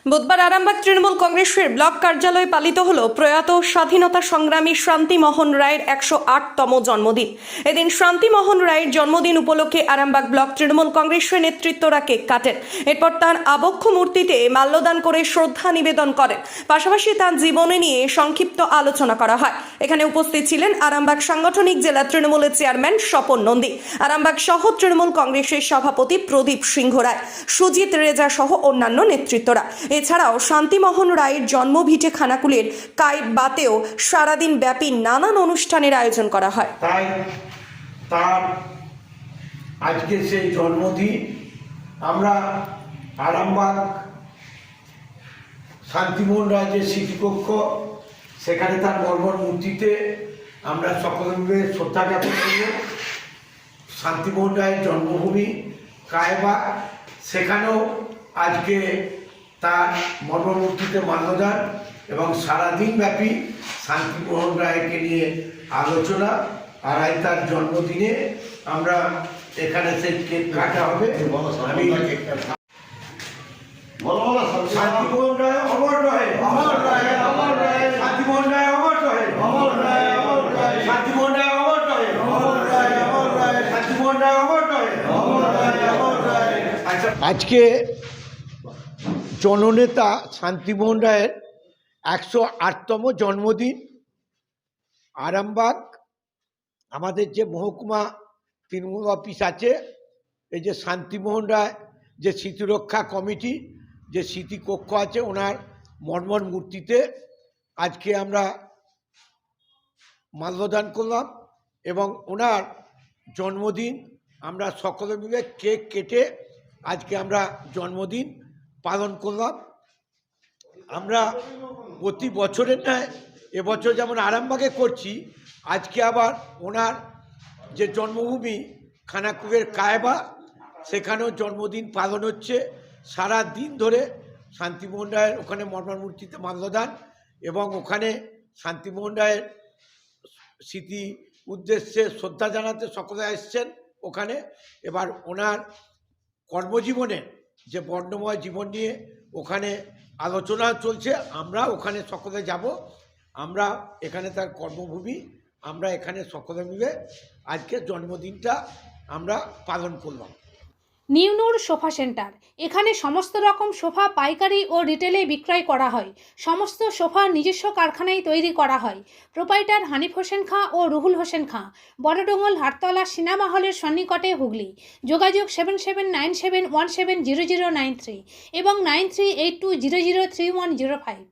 বুধবার আরামবাগ তৃণমূল কংগ্রেসের ব্লক কার্যালয়ে পালিত হল প্রয়াত স্বাধীনতা সংগ্রামী শান্তিমোহন রায়ের 108তম জন্মদিন। এদিন শান্তিমোহন রায়ের জন্মদিন উপলক্ষে আরামবাগ ব্লক তৃণমূল কংগ্রেসের নেতৃত্বরা কেক কাটেন। এরপর তাঁর আবক্ষ মূর্তিতে মাল্যদান করে শ্রদ্ধা নিবেদন করেন। পাশাপাশি তাঁর জীবনী নিয়ে সংক্ষিপ্ত আলোচনা করা হয়। এখানে উপস্থিত ছিলেন আরামবাগ সাংগঠনিক জেলা তৃণমূলের চেয়ারম্যান স্বপন নন্দী, আরামবাগ শহর তৃণমূল কংগ্রেসের সভাপতি প্রদীপ সিংহ রায়, সুজিত রেজা সহ অন্যান্য নেতৃত্বরা। এছাড়াও শান্তিমোহন রায়ের জন্মভিটে খানাকুলের কায়েতবাতেও সারাদিন ব্যাপী নানান অনুষ্ঠানের আয়োজন করা হয়। তাই তার আজকে সেই জন্মদিন আমরা আরামবাগ শান্তিমোহন রায় যে স্মৃতিকক্ষ, সেখানে তার মর্মর মূর্তিতে আমরা সকলে মিলে শ্রদ্ধা জ্ঞাপন করব। শান্তিমোহন রায়ের জন্মভূমি কায়েতবাত, সেখানেও আজকে তার মর্মমূর্তিতে মাল্যদান এবং সারাদিন ব্যাপী শান্তিমোহন রায়কে নিয়ে আলোচনা। আর আজ তার জন্মদিনে আমরা এখানে সেই কেক কাটা হবে। আমি শান্তিমোহন রায় অমর রহে, অমর রহে, অমর রহে, শান্তিমোহন রায় অমর রহে, অমর রহে, অমর রহে, শান্তিমোহন রায় অমর রহে, অমর রহে, অমর রহে, শান্তিমোহন রায় অমর রহে, অমর রহে, অমর রহে। আজকে জননেতা শান্তিমোহন রায়ের 108তম জন্মদিন। আরামবাগ আমাদের যে মহকুমা তৃণমূল অফিস আছে, এই যে শান্তিমোহন রায় যে স্মৃতিরক্ষা কমিটি, যে স্মৃতিকক্ষ আছে, ওনার মর্মর মূর্তিতে আজকে আমরা মাল্যদান করলাম এবং ওনার জন্মদিন আমরা সকলে মিলে কেক কেটে আজকে আমরা জন্মদিন পালন করলাম। আমরা প্রতি বছরের ন্যায় এবছর যেমন আরামবাগে করছি, আজকে আবার ওনার যে জন্মভূমি খানাকুলের কায়েতবাত, সেখানেও জন্মদিন পালন হচ্ছে। সারা দিন ধরে শান্তিমোহন রায়ের ওখানে মর্মর মূর্তিতে মাল্যদান এবং ওখানে শান্তিমোহন রায়ের স্মৃতি উদ্দেশ্যে শ্রদ্ধা জানাতে সকলে এসছেন ওখানে। এবার ওনার কর্মজীবনে যে বর্ণময় জীবন নিয়ে ওখানে আলোচনা চলছে, আমরা ওখানে সকলে যাব। আমরা এখানে তার কর্মভূমি, আমরা এখানে সকলে মিলে আজকে জন্মদিনটা আমরা পালন করলাম। নিউনুর সোফা সেন্টার, এখানে সমস্ত রকম সোফা পাইকারি ও রিটেলে বিক্রয় করা হয়। সমস্ত সোফা নিজস্ব কারখানায় তৈরি করা হয়। প্রোপাইটার হানিফ হোসেন খাঁ ও রুহুল হোসেন খাঁ, বড়ডোঙ্গল হাটতলা সিনেমা হলের সন্নিকটে, হুগলি। যোগাযোগ 7797170093 এবং 9382003105।